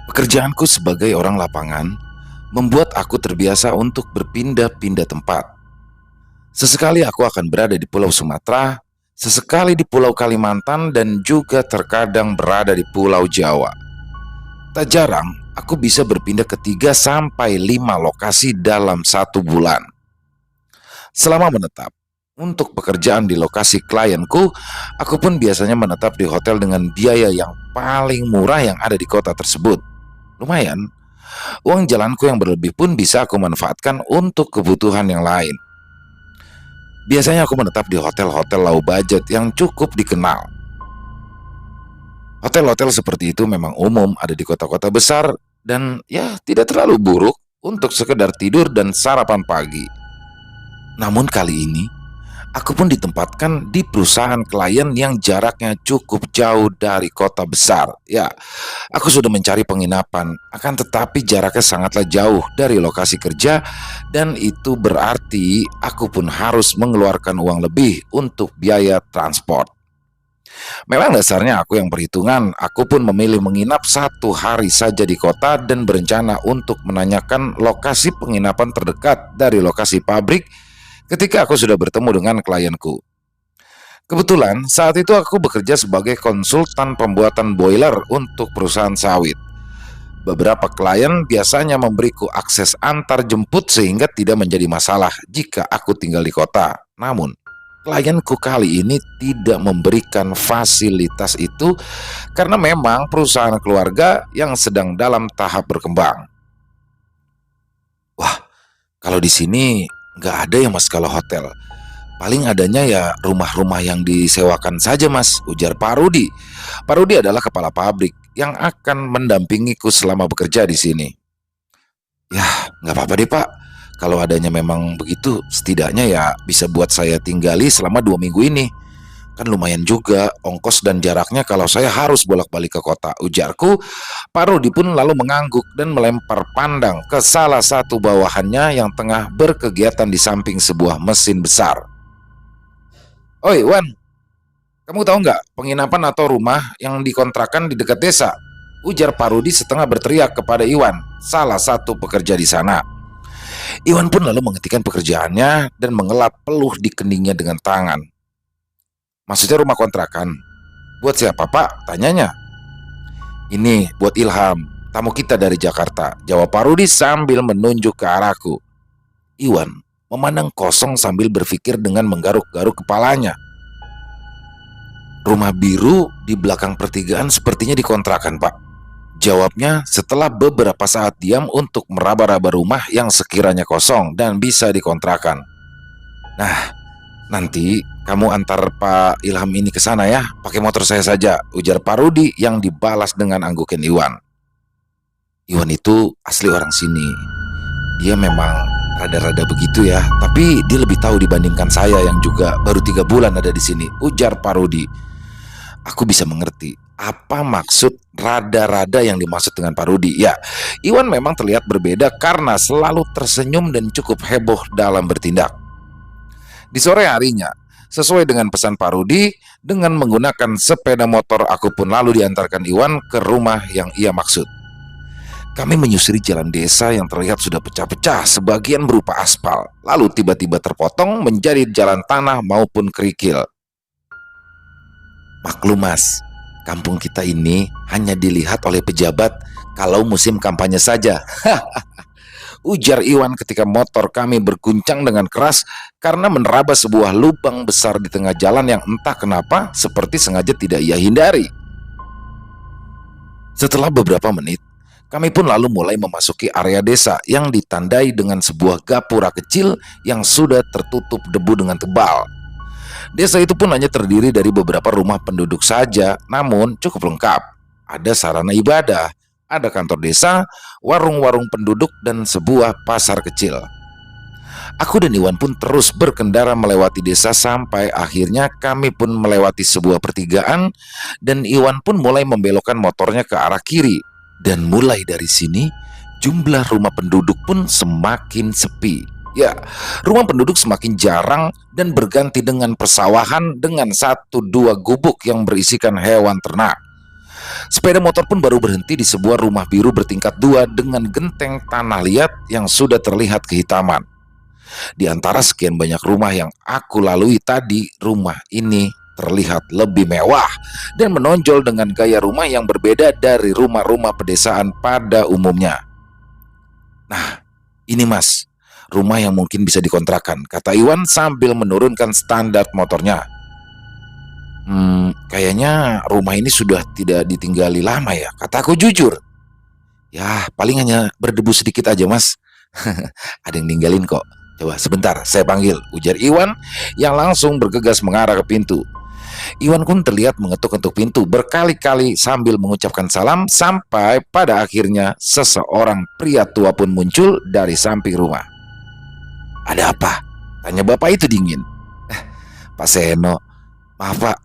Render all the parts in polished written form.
Pekerjaanku sebagai orang lapangan membuat aku terbiasa untuk berpindah-pindah tempat. Sesekali aku akan berada di Pulau Sumatera, sesekali di Pulau Kalimantan, dan juga terkadang berada di Pulau Jawa. Tak jarang, aku bisa berpindah ke 3 sampai 5 lokasi dalam 1 bulan. Selama menetap, untuk pekerjaan di lokasi klienku, aku pun biasanya menetap di hotel dengan biaya yang paling murah yang ada di kota tersebut. Lumayan, uang jalanku yang berlebih pun bisa aku manfaatkan untuk kebutuhan yang lain. Biasanya aku menetap di hotel-hotel low budget yang cukup dikenal. Hotel-hotel seperti itu memang umum ada di kota-kota besar dan ya tidak terlalu buruk untuk sekedar tidur dan sarapan pagi. Namun kali ini, aku pun ditempatkan di perusahaan klien yang jaraknya cukup jauh dari kota besar. Ya, aku sudah mencari penginapan, akan tetapi jaraknya sangatlah jauh dari lokasi kerja dan itu berarti aku pun harus mengeluarkan uang lebih untuk biaya transport. Memang dasarnya aku yang perhitungan, aku pun memilih menginap 1 hari saja di kota dan berencana untuk menanyakan lokasi penginapan terdekat dari lokasi pabrik ketika aku sudah bertemu dengan klienku. Kebetulan saat itu aku bekerja sebagai konsultan pembuatan boiler untuk perusahaan sawit. Beberapa klien biasanya memberiku akses antar jemput sehingga tidak menjadi masalah jika aku tinggal di kota. Namun, klienku kali ini tidak memberikan fasilitas itu karena memang perusahaan keluarga yang sedang dalam tahap berkembang. Wah, kalau di sini nggak ada ya mas kalau hotel. Paling adanya ya rumah-rumah yang disewakan saja mas, ujar Pak Rudi. Pak Rudi adalah kepala pabrik yang akan mendampingiku selama bekerja di sini. Ya, nggak apa-apa deh Pak. Kalau adanya memang begitu, setidaknya ya bisa buat saya tinggali selama 2 minggu ini. Kan lumayan juga ongkos dan jaraknya kalau saya harus bolak-balik ke kota, ujarku. Pak Rudi pun lalu mengangguk dan melempar pandang ke salah satu bawahannya yang tengah berkegiatan di samping sebuah mesin besar. Oi Wan, kamu tahu nggak penginapan atau rumah yang dikontrakan di dekat desa? Ujar Pak Rudi setengah berteriak kepada Iwan, salah satu pekerja di sana. Iwan pun lalu menghentikan pekerjaannya dan mengelap peluh di keningnya dengan tangan. Maksudnya rumah kontrakan? Buat siapa Pak? Tanyanya. Ini buat Ilham, tamu kita dari Jakarta, jawab Pak Rudi sambil menunjuk ke arahku. Iwan memandang kosong sambil berpikir dengan menggaruk-garuk kepalanya. Rumah biru di belakang pertigaan sepertinya dikontrakan Pak, jawabnya setelah beberapa saat diam untuk meraba-raba rumah yang sekiranya kosong dan bisa dikontrakan. Nah, nanti kamu antar Pak Ilham ini ke sana ya, pakai motor saya saja, ujar Pak Rudi yang dibalas dengan anggukan Iwan. Iwan itu asli orang sini. Dia memang rada-rada begitu ya, tapi dia lebih tahu dibandingkan saya yang juga baru 3 bulan ada di sini, ujar Pak Rudi. Aku bisa mengerti apa maksud rada-rada yang dimaksud dengan Pak Rudi. Ya, Iwan memang terlihat berbeda karena selalu tersenyum dan cukup heboh dalam bertindak. Di sore harinya, sesuai dengan pesan Pak Rudi, dengan menggunakan sepeda motor aku pun lalu diantarkan Iwan ke rumah yang ia maksud. Kami menyusuri jalan desa yang terlihat sudah pecah-pecah, sebagian berupa aspal, lalu tiba-tiba terpotong menjadi jalan tanah maupun kerikil. Maklum mas, kampung kita ini hanya dilihat oleh pejabat kalau musim kampanye saja. Ujar Iwan ketika motor kami berguncang dengan keras karena menerabas sebuah lubang besar di tengah jalan yang entah kenapa seperti sengaja tidak ia hindari. Setelah beberapa menit, kami pun lalu mulai memasuki area desa yang ditandai dengan sebuah gapura kecil yang sudah tertutup debu dengan tebal. Desa itu pun hanya terdiri dari beberapa rumah penduduk saja, namun cukup lengkap. Ada sarana ibadah, ada kantor desa, warung-warung penduduk, dan sebuah pasar kecil. Aku dan Iwan pun terus berkendara melewati desa sampai akhirnya kami pun melewati sebuah pertigaan dan Iwan pun mulai membelokkan motornya ke arah kiri. Dan mulai dari sini, jumlah rumah penduduk pun semakin sepi. Ya, rumah penduduk semakin jarang dan berganti dengan persawahan dengan 1-2 gubuk yang berisikan hewan ternak. Sepeda motor pun baru berhenti di sebuah rumah biru bertingkat 2 dengan genteng tanah liat yang sudah terlihat kehitaman. Di antara sekian banyak rumah yang aku lalui tadi, rumah ini terlihat lebih mewah dan menonjol dengan gaya rumah yang berbeda dari rumah-rumah pedesaan pada umumnya. Nah, ini mas, rumah yang mungkin bisa dikontrakan, kata Iwan sambil menurunkan standar motornya. Kayaknya rumah ini sudah tidak ditinggali lama ya, kataku jujur. Ya, paling hanya berdebu sedikit aja mas. Ada yang ninggalin kok. Coba sebentar, saya panggil, ujar Iwan yang langsung bergegas mengarah ke pintu. Iwan pun terlihat mengetuk-ketuk pintu berkali-kali sambil mengucapkan salam sampai pada akhirnya seseorang pria tua pun muncul dari samping rumah. Ada apa? Tanya bapak itu dingin. Pak Seno, maaf pak,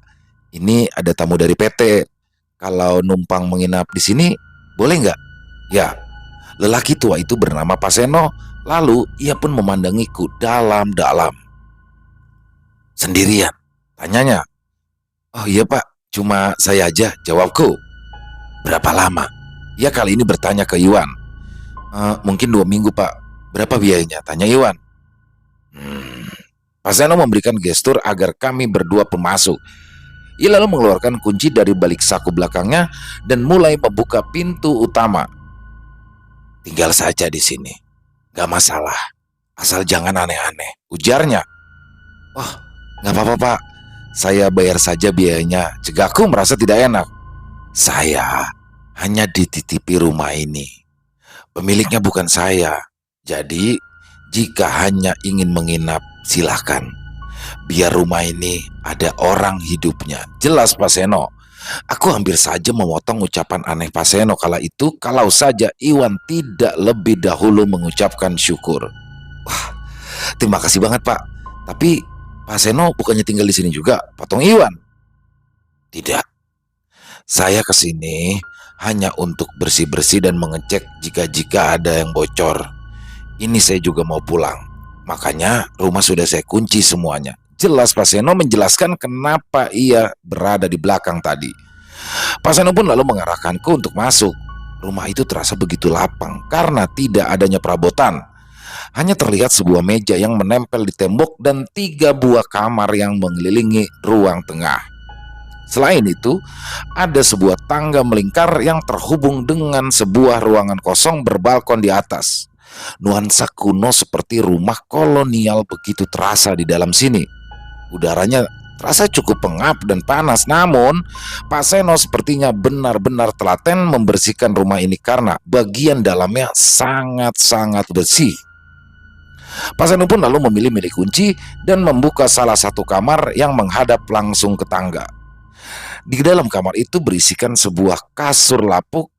ini ada tamu dari PT. Kalau numpang menginap di sini, boleh nggak? Ya, lelaki tua itu bernama Pak Seno. Lalu ia pun memandangiku dalam-dalam. Sendirian? Tanyanya. Oh iya pak, cuma saya aja, jawabku. Berapa lama? Ia kali ini bertanya ke Iwan. Mungkin 2 minggu pak. Berapa biayanya? Tanya Iwan. Pak Seno memberikan gestur agar kami berdua pun masuk. Ia lalu mengeluarkan kunci dari balik saku belakangnya dan mulai membuka pintu utama. Tinggal saja di sini. Gak masalah, asal jangan aneh-aneh, ujarnya. Wah, gak apa-apa pak, saya bayar saja biayanya, cegahku merasa tidak enak. Saya hanya dititipi rumah ini. Pemiliknya bukan saya. Jadi, jika hanya ingin menginap, silahkan. Biar rumah ini ada orang hidupnya. Jelas Pak Seno. Aku hampir saja memotong ucapan aneh Pak Seno kala itu kalau saja Iwan tidak lebih dahulu mengucapkan syukur. Wah, terima kasih banget Pak. Tapi Pak Seno bukannya tinggal di sini juga, potong Iwan. Tidak. Saya kesini hanya untuk bersih-bersih dan mengecek jika ada yang bocor. Ini saya juga mau pulang. Makanya rumah sudah saya kunci semuanya. Jelas Pak Seno menjelaskan kenapa ia berada di belakang tadi. Pak Seno pun lalu mengarahkanku untuk masuk. Rumah itu terasa begitu lapang karena tidak adanya perabotan. Hanya terlihat sebuah meja yang menempel di tembok dan 3 buah kamar yang mengelilingi ruang tengah. Selain itu, ada sebuah tangga melingkar yang terhubung dengan sebuah ruangan kosong berbalkon di atas. Nuansa kuno seperti rumah kolonial begitu terasa di dalam sini. Udaranya terasa cukup pengap dan panas, namun Pak Seno sepertinya benar-benar telaten membersihkan rumah ini karena bagian dalamnya sangat-sangat bersih. Pak Seno pun lalu memilih kunci dan membuka salah satu kamar yang menghadap langsung ke tangga. Di dalam kamar itu berisikan sebuah kasur lapuk.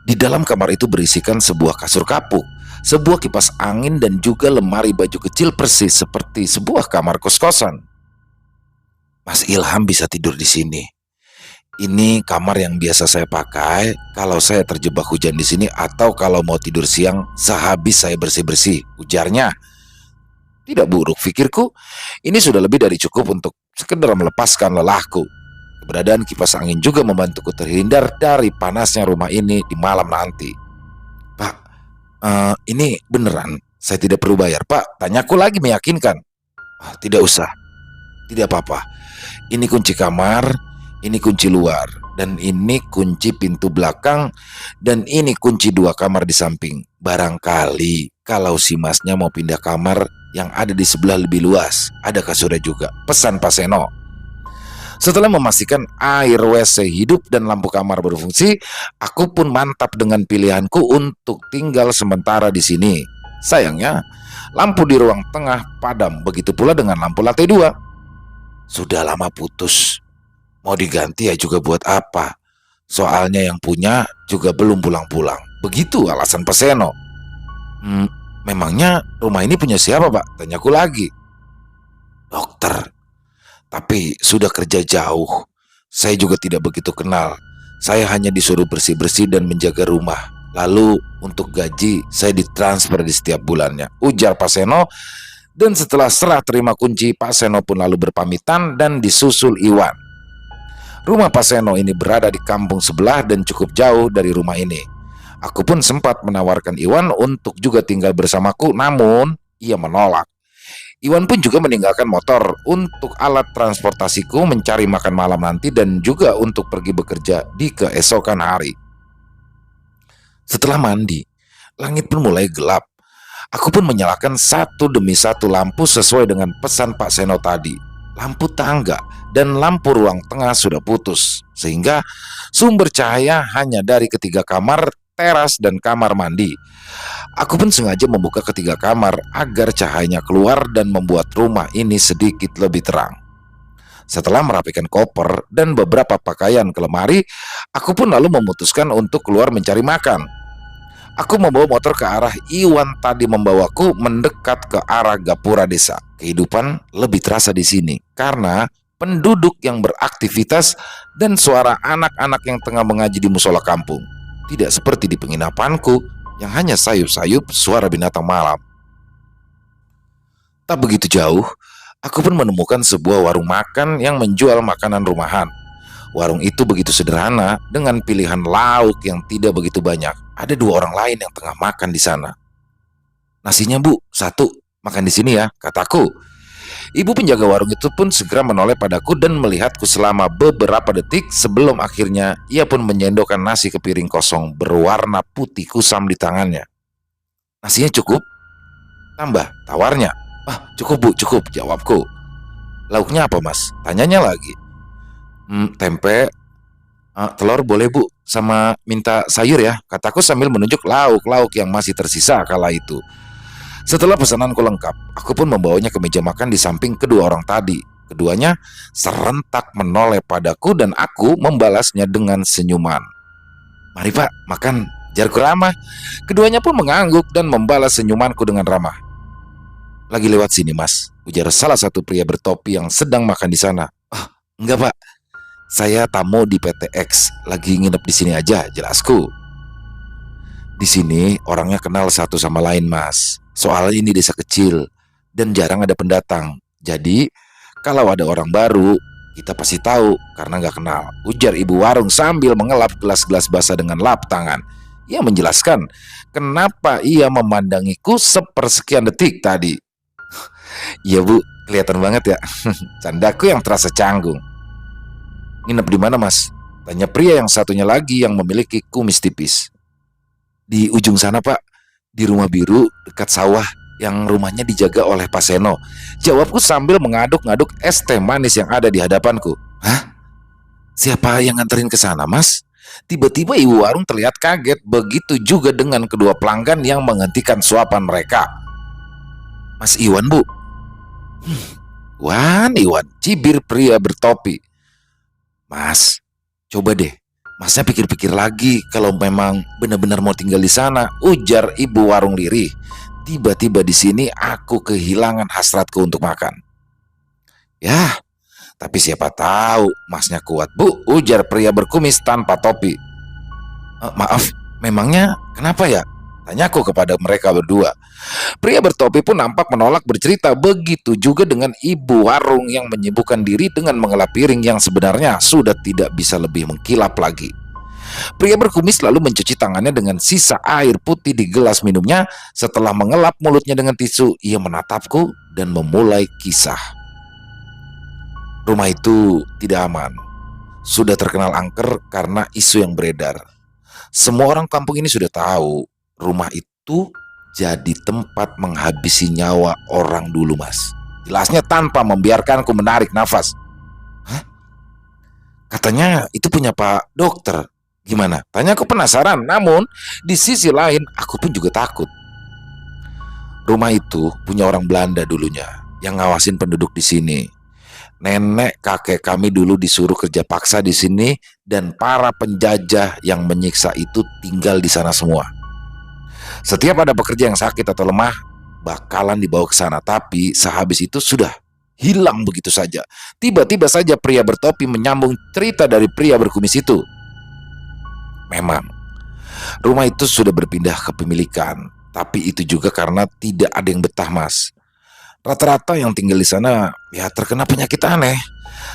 Di dalam kamar itu berisikan sebuah kasur kapuk, sebuah kipas angin dan juga lemari baju kecil persis seperti sebuah kamar kos-kosan. Mas Ilham bisa tidur di sini. Ini kamar yang biasa saya pakai kalau saya terjebak hujan di sini atau kalau mau tidur siang sehabis saya bersih-bersih, ujarnya. Tidak buruk pikirku, ini sudah lebih dari cukup untuk sekedar melepaskan lelahku. Keberadaan kipas angin juga membantuku terhindar dari panasnya rumah ini di malam nanti. Pak, ini beneran saya tidak perlu bayar pak? Tanyaku lagi meyakinkan. Tidak usah, tidak apa-apa. Ini kunci kamar, ini kunci luar, dan ini kunci pintu belakang, dan ini kunci 2 kamar di samping. Barangkali kalau si masnya mau pindah kamar yang ada di sebelah lebih luas, ada kasurnya juga, pesan Pak Seno. Setelah memastikan air WC hidup dan lampu kamar berfungsi, aku pun mantap dengan pilihanku untuk tinggal sementara di sini. Sayangnya, lampu di ruang tengah padam, begitu pula dengan lampu lantai 2. Sudah lama putus. Mau diganti ya juga buat apa? Soalnya yang punya juga belum pulang-pulang. Begitu alasan Pak Seno. Memangnya rumah ini punya siapa pak? Tanyaku lagi. Dokter. Tapi sudah kerja jauh. Saya juga tidak begitu kenal. Saya hanya disuruh bersih-bersih dan menjaga rumah. Lalu untuk gaji saya ditransfer di setiap bulannya, ujar Pak Seno. Dan setelah serah terima kunci, Pak Seno pun lalu berpamitan dan disusul Iwan. Rumah Pak Seno ini berada di kampung sebelah dan cukup jauh dari rumah ini. Aku pun sempat menawarkan Iwan untuk juga tinggal bersamaku, namun ia menolak. Iwan pun juga meninggalkan motor untuk alat transportasiku mencari makan malam nanti dan juga untuk pergi bekerja di keesokan hari. Setelah mandi, langit pun mulai gelap. Aku pun menyalakan satu demi satu lampu sesuai dengan pesan Pak Seno tadi. Lampu tangga dan lampu ruang tengah sudah putus, sehingga sumber cahaya hanya dari ketiga kamar, teras, dan kamar mandi. Aku pun sengaja membuka ketiga kamar agar cahayanya keluar dan membuat rumah ini sedikit lebih terang. Setelah merapikan koper dan beberapa pakaian ke lemari, aku pun lalu memutuskan untuk keluar mencari makan. Aku membawa motor ke arah Iwan tadi membawaku mendekat ke arah gapura desa. Kehidupan lebih terasa di sini karena penduduk yang beraktivitas dan suara anak-anak yang tengah mengaji di musola kampung. Tidak seperti di penginapanku yang hanya sayup-sayup suara binatang malam. Tak begitu jauh, aku pun menemukan sebuah warung makan yang menjual makanan rumahan. Warung itu begitu sederhana dengan pilihan lauk yang tidak begitu banyak. Ada dua orang lain yang tengah makan di sana. Nasinya bu, satu, makan di sini ya, kataku. Ibu penjaga warung itu pun segera menoleh padaku dan melihatku selama beberapa detik sebelum akhirnya ia pun menyendokkan nasi ke piring kosong berwarna putih kusam di tangannya. Nasinya cukup? Tambah, tawarnya. Ah, cukup bu, cukup, jawabku. Lauknya apa mas? Tanyanya lagi. Tempe, telur boleh bu, sama minta sayur ya, kataku sambil menunjuk lauk-lauk yang masih tersisa kala itu. Setelah pesananku lengkap, aku pun membawanya ke meja makan di samping kedua orang tadi. Keduanya serentak menoleh padaku dan aku membalasnya dengan senyuman. Mari pak, makan, jarku ramah. Keduanya pun mengangguk dan membalas senyumanku dengan ramah. Lagi lewat sini mas, ujar salah satu pria bertopi yang sedang makan di sana. Ah, enggak pak, saya tamu di PT X, lagi nginep di sini aja, jelasku. Di sini orangnya kenal satu sama lain mas. Soal ini desa kecil dan jarang ada pendatang. Jadi kalau ada orang baru kita pasti tahu karena nggak kenal, ujar ibu warung sambil mengelap gelas-gelas basah dengan lap tangan. Ia menjelaskan kenapa ia memandangiku sepersekian detik tadi. Iya bu, kelihatan banget ya. Candaku yang terasa canggung. Nginep di mana mas? Tanya pria yang satunya lagi yang memiliki kumis tipis. Di ujung sana pak, di rumah biru dekat sawah yang rumahnya dijaga oleh Pak Seno, jawabku sambil mengaduk-ngaduk es teh manis yang ada di hadapanku. Hah? Siapa yang nganterin ke sana mas? Tiba-tiba ibu warung terlihat kaget, begitu juga dengan kedua pelanggan yang menghentikan suapan mereka. Mas Iwan bu. Iwan, cibir pria bertopi. Mas, coba deh, masnya pikir-pikir lagi kalau memang benar-benar mau tinggal di sana, ujar ibu warung lirih. Tiba-tiba di sini aku kehilangan hasratku untuk makan. Ya, tapi siapa tahu masnya kuat bu, ujar pria berkumis tanpa topi. Maaf, memangnya kenapa ya? Tanyaku kepada mereka berdua. Pria bertopi pun nampak menolak bercerita, begitu juga dengan ibu warung yang menyibukkan diri dengan mengelap piring yang sebenarnya sudah tidak bisa lebih mengkilap lagi. Pria berkumis lalu mencuci tangannya dengan sisa air putih di gelas minumnya. Setelah mengelap mulutnya dengan tisu, ia menatapku dan memulai kisah. Rumah itu tidak aman. Sudah terkenal angker karena isu yang beredar. Semua orang kampung ini sudah tahu rumah itu jadi tempat menghabisi nyawa orang dulu mas. Jelasnya tanpa membiarkanku menarik nafas. Hah? Katanya itu punya Pak Dokter. Gimana? Tanya aku penasaran. Namun di sisi lain aku pun juga takut. Rumah itu punya orang Belanda dulunya yang ngawasin penduduk di sini. Nenek kakek kami dulu disuruh kerja paksa di sini dan para penjajah yang menyiksa itu tinggal di sana semua. Setiap ada pekerja yang sakit atau lemah, bakalan dibawa ke sana. Tapi sehabis itu sudah hilang begitu saja. Tiba-tiba saja pria bertopi menyambung cerita dari pria berkumis itu. Memang, rumah itu sudah berpindah kepemilikan. Tapi itu juga karena tidak ada yang betah mas. Rata-rata yang tinggal di sana ya terkena penyakit aneh.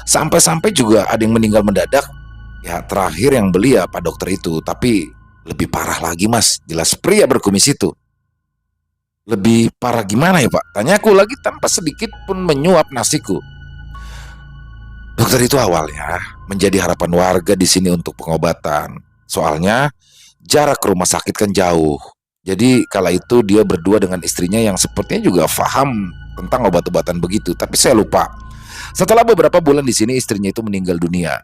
Sampai-sampai juga ada yang meninggal mendadak. Ya terakhir yang beli ya Pak Dokter itu, tapi lebih parah lagi Mas, jelas pria berkumis itu. Lebih parah gimana ya Pak? Tanyaku lagi tanpa sedikit pun menyuap nasiku. Dokter itu awalnya menjadi harapan warga di sini untuk pengobatan. Soalnya jarak ke rumah sakit kan jauh. Jadi kala itu dia berdua dengan istrinya yang sepertinya juga paham tentang obat-obatan begitu. Tapi saya lupa. Setelah beberapa bulan di sini istrinya itu meninggal dunia.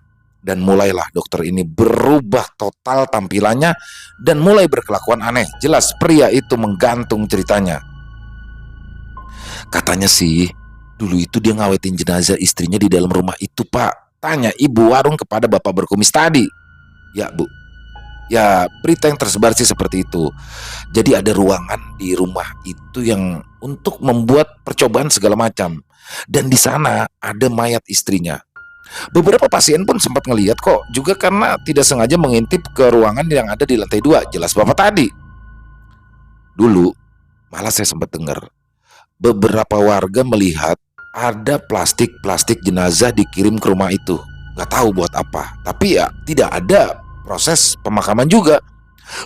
Dan mulailah dokter ini berubah total tampilannya dan mulai berkelakuan aneh. Jelas pria itu menggantung ceritanya. Katanya sih, dulu itu dia ngawetin jenazah istrinya di dalam rumah itu, Pak. Tanya ibu warung kepada bapak berkumis tadi. Ya, Bu. Ya, berita yang tersebar sih seperti itu. Jadi ada ruangan di rumah itu yang untuk membuat percobaan segala macam. Dan di sana ada mayat istrinya. Beberapa pasien pun sempat ngelihat kok, juga karena tidak sengaja mengintip ke ruangan yang ada di lantai 2. Jelas bapak tadi. Dulu, malah saya sempat dengar beberapa warga melihat ada plastik-plastik jenazah dikirim ke rumah itu. Nggak tahu buat apa. Tapi ya tidak ada proses pemakaman juga.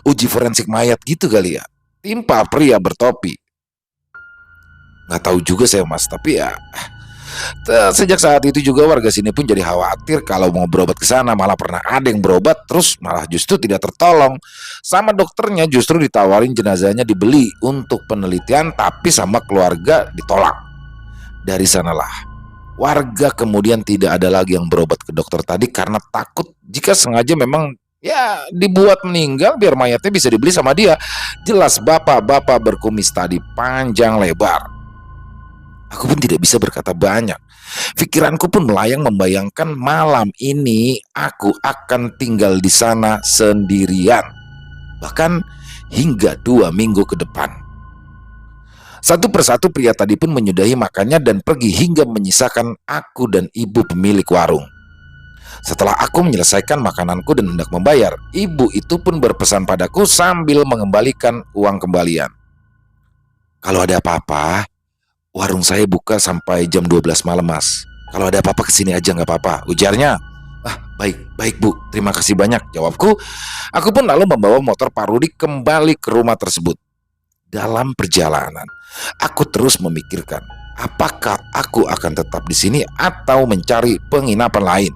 Uji forensik mayat gitu kali ya. Timpa pria bertopi. Nggak tahu juga saya Mas. Tapi ya sejak saat itu juga warga sini pun jadi khawatir kalau mau berobat ke sana. Malah pernah ada yang berobat terus malah justru tidak tertolong. Sama dokternya justru ditawarin jenazahnya dibeli untuk penelitian, tapi sama keluarga ditolak. Dari sanalah warga kemudian tidak ada lagi yang berobat ke dokter tadi karena takut jika sengaja memang ya dibuat meninggal biar mayatnya bisa dibeli sama dia. Jelas bapak-bapak berkumis tadi panjang lebar. Aku pun tidak bisa berkata banyak. Pikiranku pun melayang membayangkan malam ini aku akan tinggal di sana sendirian. Bahkan hingga 2 minggu ke depan. Satu persatu pria tadi pun menyudahi makannya dan pergi hingga menyisakan aku dan ibu pemilik warung. Setelah aku menyelesaikan makananku dan hendak membayar, ibu itu pun berpesan padaku sambil mengembalikan uang kembalian. Kalau ada apa-apa, warung saya buka sampai jam 12 malam Mas. Kalau ada apa-apa kesini aja nggak apa-apa, ujarnya. Ah, baik Bu, terima kasih banyak, jawabku. Aku pun lalu membawa motor Pak Rudi kembali ke rumah tersebut. Dalam perjalanan, aku terus memikirkan, apakah aku akan tetap di sini atau mencari penginapan lain.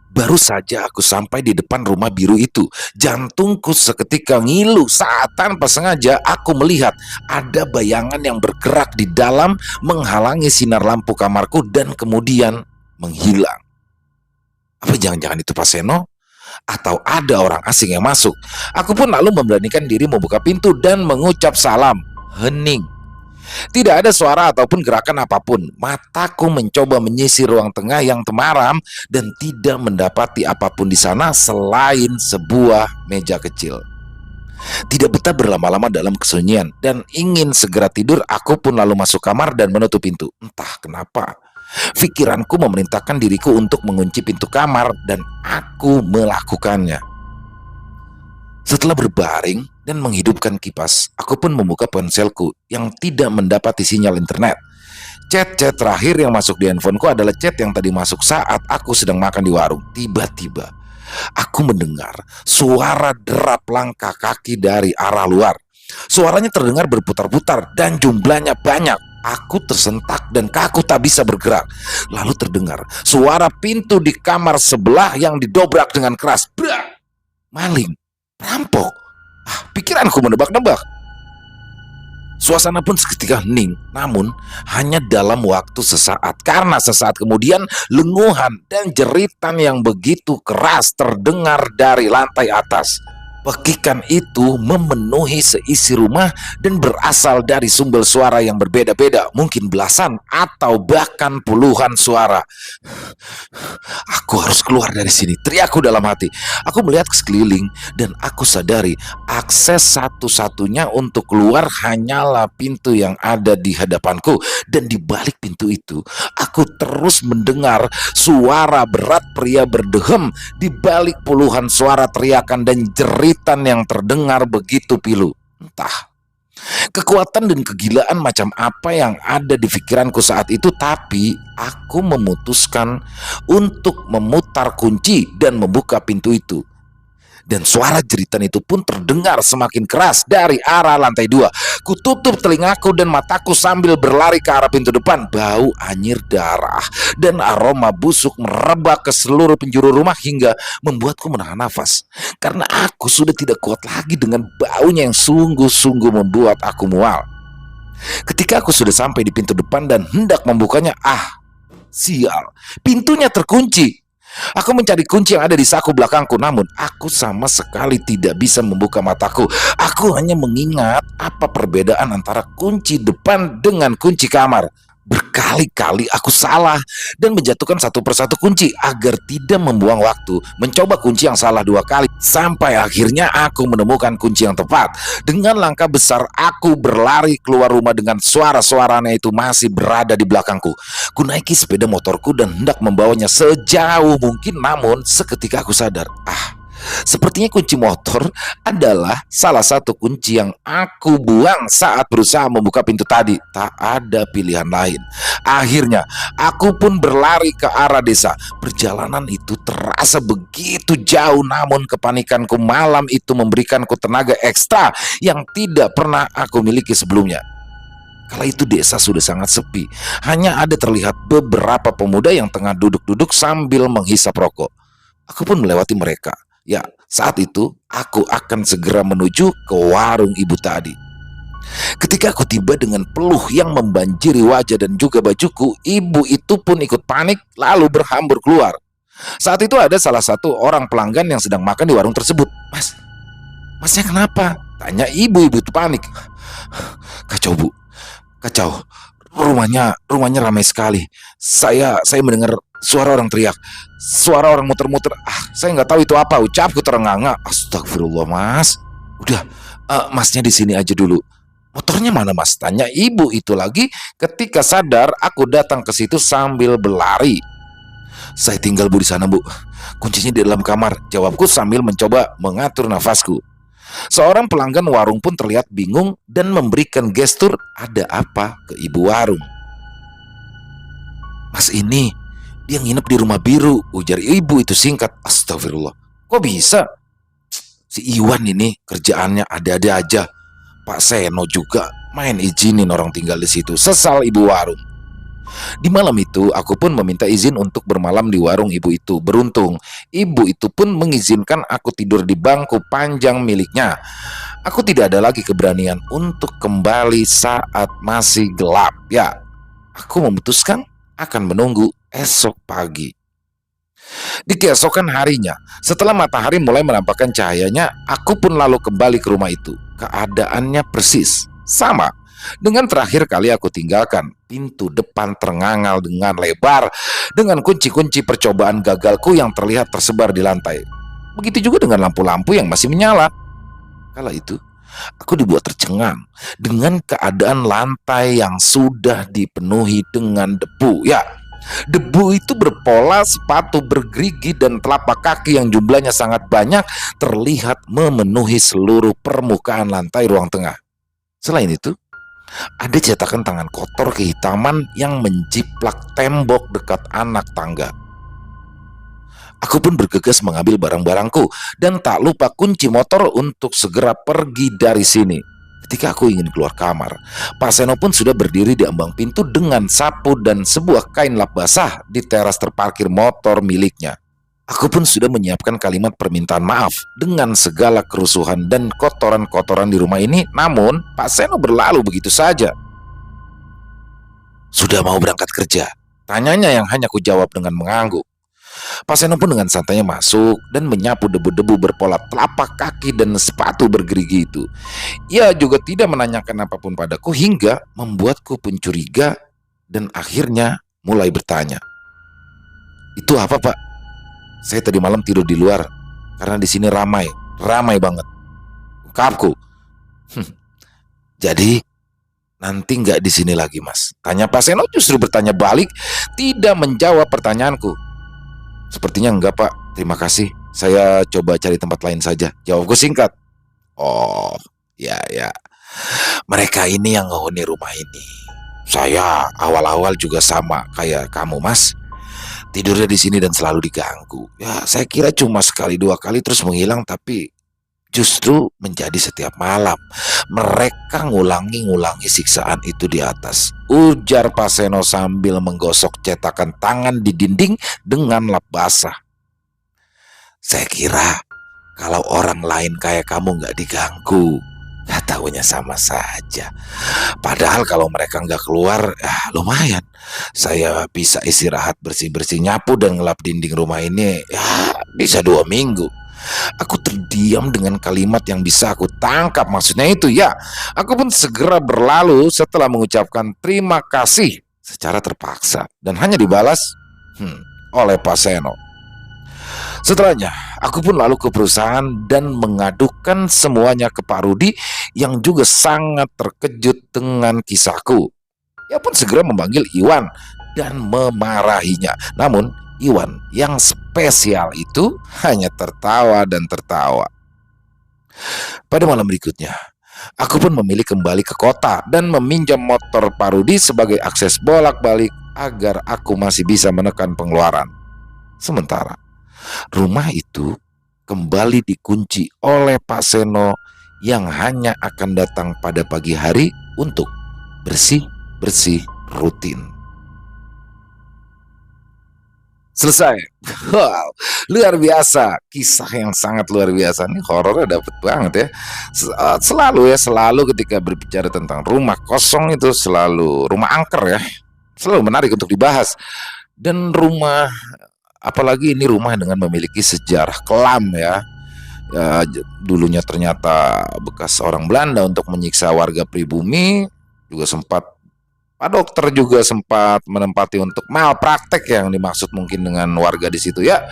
Baru saja aku sampai di depan rumah biru itu, jantungku seketika ngilu saat tanpa sengaja aku melihat ada bayangan yang bergerak di dalam menghalangi sinar lampu kamarku dan kemudian menghilang. Apa jangan-jangan itu Pak Seno? Atau ada orang asing yang masuk? Aku pun lalu memberanikan diri membuka pintu dan mengucap salam. Hening. Tidak ada suara ataupun gerakan apapun. Mataku mencoba menyisir ruang tengah yang temaram dan tidak mendapati apapun di sana selain sebuah meja kecil. Tidak betah berlama-lama dalam kesunyian dan ingin segera tidur, aku pun lalu masuk kamar dan menutup pintu. Entah kenapa, pikiranku memerintahkan diriku untuk mengunci pintu kamar dan aku melakukannya. Setelah berbaring dan menghidupkan kipas, aku pun membuka ponselku yang tidak mendapati sinyal internet. Chat-chat terakhir yang masuk di handphoneku adalah chat yang tadi masuk saat aku sedang makan di warung. Tiba-tiba, aku mendengar suara derap langkah kaki dari arah luar. Suaranya terdengar berputar-putar dan jumlahnya banyak. Aku tersentak dan kaku tak bisa bergerak. Lalu terdengar suara pintu di kamar sebelah yang didobrak dengan keras. Brak! Maling. Rampok. Pikiranku menebak-nebak. Suasana pun seketika hening, namun hanya dalam waktu sesaat. Karena sesaat kemudian lenguhan dan jeritan yang begitu keras terdengar dari lantai atas. Pekikan itu memenuhi seisi rumah dan berasal dari sumber suara yang berbeda-beda, mungkin belasan atau bahkan puluhan suara. Aku harus keluar dari sini, teriakku dalam hati. Aku melihat ke sekeliling dan aku sadari akses satu-satunya untuk keluar hanyalah pintu yang ada di hadapanku. Dan di balik pintu itu, aku terus mendengar suara berat pria berdehem di balik puluhan suara teriakan dan jeritan yang terdengar begitu pilu. Entah Kekuatan dan kegilaan macam apa yang ada di pikiranku saat itu, tapi aku memutuskan untuk memutar kunci dan membuka pintu itu. Dan suara jeritan itu pun terdengar semakin keras dari arah lantai 2. Kututup telingaku dan mataku sambil berlari ke arah pintu depan. Bau anyir darah dan aroma busuk merebak ke seluruh penjuru rumah hingga membuatku menahan nafas. Karena aku sudah tidak kuat lagi dengan baunya yang sungguh-sungguh membuat aku mual. Ketika aku sudah sampai di pintu depan dan hendak membukanya, sial, pintunya terkunci. Aku mencari kunci yang ada di saku belakangku, namun aku sama sekali tidak bisa membuka mataku. Aku hanya mengingat apa perbedaan antara kunci depan dengan kunci kamar. Berkali-kali aku salah dan menjatuhkan satu persatu kunci agar tidak membuang waktu mencoba kunci yang salah 2 kali. Sampai akhirnya aku menemukan kunci yang tepat. Dengan langkah besar aku berlari keluar rumah dengan suara-suaranya itu masih berada di belakangku. Kunaiki sepeda motorku dan hendak membawanya sejauh mungkin, namun seketika aku sadar, sepertinya kunci motor adalah salah satu kunci yang aku buang saat berusaha membuka pintu tadi. Tak ada pilihan lain. Akhirnya aku pun berlari ke arah desa. Perjalanan itu terasa begitu jauh, namun kepanikanku malam itu memberikanku tenaga ekstra yang tidak pernah aku miliki sebelumnya. Kala itu desa sudah sangat sepi. Hanya ada terlihat beberapa pemuda yang tengah duduk-duduk sambil menghisap rokok. Aku pun melewati mereka. Ya, saat itu aku akan segera menuju ke warung ibu tadi. Ketika aku tiba dengan peluh yang membanjiri wajah dan juga bajuku, ibu itu pun ikut panik lalu berhambur keluar. Saat itu ada salah satu orang pelanggan yang sedang makan di warung tersebut. Masnya kenapa? Tanya ibu-ibu itu panik. Kacau bu, kacau. Rumahnya ramai sekali. Saya mendengar suara orang teriak, suara orang muter-muter. Saya nggak tahu itu apa. Ucapku terengah-engah. Astagfirullah mas. Udah, masnya di sini aja dulu. Motornya mana mas? Tanya ibu itu lagi. Ketika sadar, aku datang ke situ sambil berlari. Saya tinggal bu di sana bu. Kuncinya di dalam kamar. Jawabku sambil mencoba mengatur nafasku. Seorang pelanggan warung pun terlihat bingung dan memberikan gestur ada apa ke ibu warung. Mas ini, dia nginep di rumah biru, ujar ibu itu singkat. Astagfirullah, kok bisa? Si Iwan ini kerjaannya ada-ada aja. Pak Seno juga main izinin orang tinggal di situ, sesal ibu warung. Di malam itu aku pun meminta izin untuk bermalam di warung ibu itu. Beruntung ibu itu pun mengizinkan aku tidur di bangku panjang miliknya. Aku tidak ada lagi keberanian untuk kembali saat masih gelap. Ya, aku memutuskan akan menunggu esok pagi. Di keesokan harinya, setelah matahari mulai menampakkan cahayanya, aku pun lalu kembali ke rumah itu. Keadaannya persis sama dengan terakhir kali aku tinggalkan. Pintu depan terengangal dengan lebar, dengan kunci-kunci percobaan gagalku yang terlihat tersebar di lantai. Begitu juga dengan lampu-lampu yang masih menyala. Kala itu, aku dibuat tercengang dengan keadaan lantai yang sudah dipenuhi dengan debu. Ya, debu itu berpola, sepatu bergerigi, dan telapak kaki yang jumlahnya sangat banyak terlihat memenuhi seluruh permukaan lantai ruang tengah. Selain itu, ada cetakan tangan kotor kehitaman yang menjiplak tembok dekat anak tangga. Aku pun bergegas mengambil barang-barangku dan tak lupa kunci motor untuk segera pergi dari sini. Ketika aku ingin keluar kamar, Pak Seno pun sudah berdiri di ambang pintu dengan sapu dan sebuah kain lap basah di teras terparkir motor miliknya. Aku pun sudah menyiapkan kalimat permintaan maaf dengan segala kerusuhan dan kotoran-kotoran di rumah ini, namun Pak Seno berlalu begitu saja. Sudah mau berangkat kerja? Tanyanya yang hanya ku jawab dengan mengangguk. Pak Seno pun dengan santainya masuk dan menyapu debu-debu berpola telapak kaki dan sepatu bergerigi itu. Ia juga tidak menanyakan apapun padaku hingga membuatku pun curiga dan akhirnya mulai bertanya. Itu apa pak? Saya tadi malam tidur di luar karena di sini ramai banget. Ungkapku. Jadi nanti nggak di sini lagi mas? Tanya Pak Seno justru bertanya balik, tidak menjawab pertanyaanku. Sepertinya enggak pak, terima kasih. Saya coba cari tempat lain saja. Jawabku singkat. Oh, ya. Mereka ini yang menghuni rumah ini. Saya awal-awal juga sama kayak kamu, Mas. Tidurnya di sini dan selalu diganggu. Ya, saya kira cuma sekali dua kali terus menghilang, tapi justru menjadi setiap malam. Mereka ngulangi siksaan itu di atas. Ujar Pak Seno sambil menggosok cetakan tangan di dinding dengan lap basah. Saya kira kalau orang lain kayak kamu nggak diganggu, nggak taunya sama saja. Padahal kalau mereka nggak keluar, lumayan. Saya bisa istirahat bersih-bersih, nyapu dan ngelap dinding rumah ini, ya bisa 2 minggu. Aku terdiam dengan kalimat yang bisa aku tangkap. Maksudnya itu ya. Aku pun segera berlalu setelah mengucapkan terima kasih secara terpaksa. Dan hanya dibalas oleh Pak Seno. Setelahnya, aku pun lalu ke perusahaan dan mengadukan semuanya ke Pak Rudi yang juga sangat terkejut dengan kisahku. Ia pun segera memanggil Iwan dan memarahinya. Namun, Iwan yang spesial itu hanya tertawa dan tertawa. Pada malam berikutnya, aku pun memilih kembali ke kota dan meminjam motor Pak Rudi sebagai akses bolak-balik agar aku masih bisa menekan pengeluaran. Sementara rumah itu kembali dikunci oleh Pak Seno yang hanya akan datang pada pagi hari untuk bersih-bersih rutin. Selesai. Wow, luar biasa. Kisah yang sangat luar biasa. Ini horornya dapet banget ya. Selalu ketika berbicara tentang rumah kosong itu selalu rumah angker ya. Selalu menarik untuk dibahas. Dan rumah, apalagi ini rumah dengan memiliki sejarah kelam ya. Dulunya ternyata bekas orang Belanda untuk menyiksa warga pribumi. Juga sempat Pak dokter juga sempat menempati untuk malpraktek yang dimaksud mungkin dengan warga di situ ya.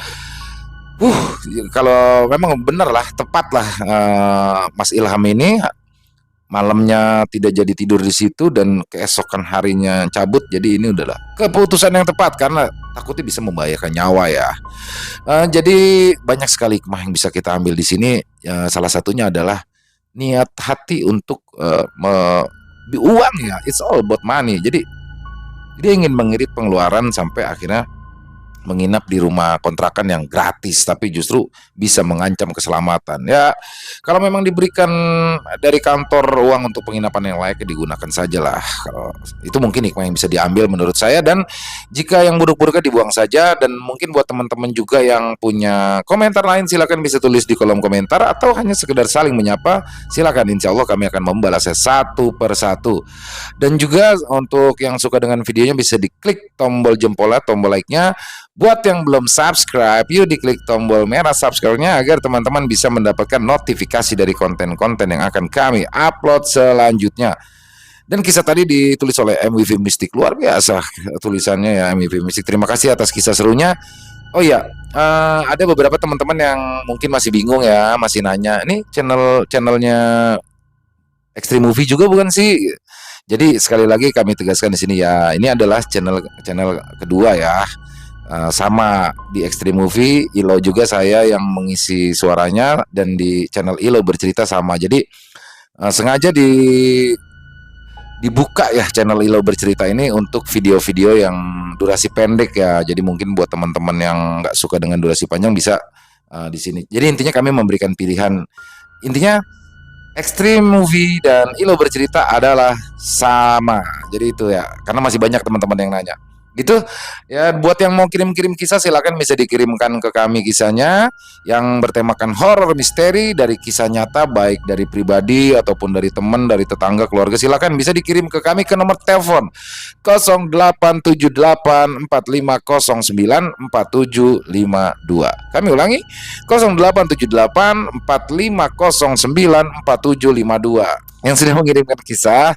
Kalau memang benar lah, tepat lah Mas Ilham ini malamnya tidak jadi tidur di situ dan keesokan harinya cabut. Jadi ini udahlah keputusan yang tepat karena takutnya bisa membahayakan nyawa ya. Jadi banyak sekali hikmah yang bisa kita ambil di sini. Salah satunya adalah niat hati untuk uang ya, it's all about money. Jadi dia ingin mengirit pengeluaran sampai akhirnya menginap di rumah kontrakan yang gratis tapi justru bisa mengancam keselamatan. Ya, kalau memang diberikan dari kantor uang untuk penginapan yang layak digunakan sajalah. Itu mungkin hikmah yang bisa diambil menurut saya, dan jika yang buruk-buruknya dibuang saja. Dan mungkin buat teman-teman juga yang punya komentar lain silakan bisa tulis di kolom komentar atau hanya sekedar saling menyapa, silakan, insya Allah kami akan membalasnya satu persatu. Dan juga untuk yang suka dengan videonya bisa diklik tombol jempolnya, tombol like-nya. Buat yang belum subscribe, yuk diklik tombol merah subscribe-nya agar teman-teman bisa mendapatkan notifikasi dari konten-konten yang akan kami upload selanjutnya. Dan kisah tadi ditulis oleh MWV Mystic, luar biasa tulisannya ya MWV Mystic. Terima kasih atas kisah serunya. Oh iya, ada beberapa teman-teman yang mungkin masih bingung ya, masih nanya, ini channelnya Extreme Movie juga bukan sih? Jadi sekali lagi kami tegaskan di sini ya, ini adalah channel kedua ya. Sama di Extreme Movie, Ilo juga saya yang mengisi suaranya, dan di channel Ilo bercerita sama. Jadi sengaja dibuka ya channel Ilo bercerita ini untuk video-video yang durasi pendek ya. Jadi mungkin buat teman-teman yang nggak suka dengan durasi panjang bisa di sini. Jadi intinya kami memberikan pilihan. Intinya Extreme Movie dan Ilo bercerita adalah sama. Jadi itu ya, karena masih banyak teman-teman yang nanya. Gitu ya, buat yang mau kirim-kirim kisah silakan bisa dikirimkan ke kami kisahnya yang bertemakan horor misteri dari kisah nyata, baik dari pribadi ataupun dari teman, dari tetangga, keluarga. Silakan bisa dikirim ke kami ke nomor telepon 087845094752. Kami ulangi 087845094752. Yang sudah mengirimkan kisah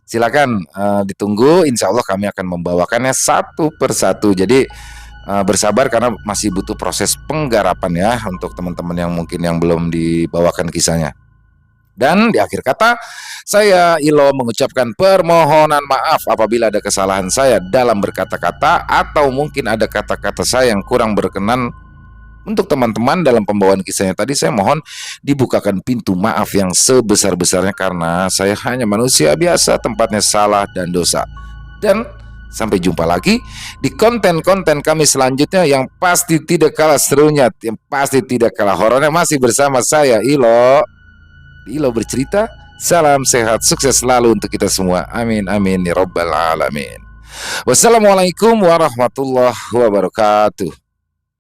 silakan ditunggu, insya Allah kami akan membawakannya satu persatu. Jadi bersabar karena masih butuh proses penggarapan ya untuk teman-teman yang mungkin yang belum dibawakan kisahnya. Dan di akhir kata, saya Ilo mengucapkan permohonan maaf apabila ada kesalahan saya dalam berkata-kata atau mungkin ada kata-kata saya yang kurang berkenan Untuk teman-teman dalam pembawaan kisahnya tadi, saya mohon dibukakan pintu maaf yang sebesar-besarnya karena saya hanya manusia biasa, tempatnya salah dan dosa. Dan sampai jumpa lagi di konten-konten kami selanjutnya yang pasti tidak kalah serunya, yang pasti tidak kalah horornya, masih bersama saya Ilo. Ilo bercerita. Salam sehat, sukses selalu untuk kita semua. Amin amin ya robbal alamin. Wassalamualaikum warahmatullahi wabarakatuh.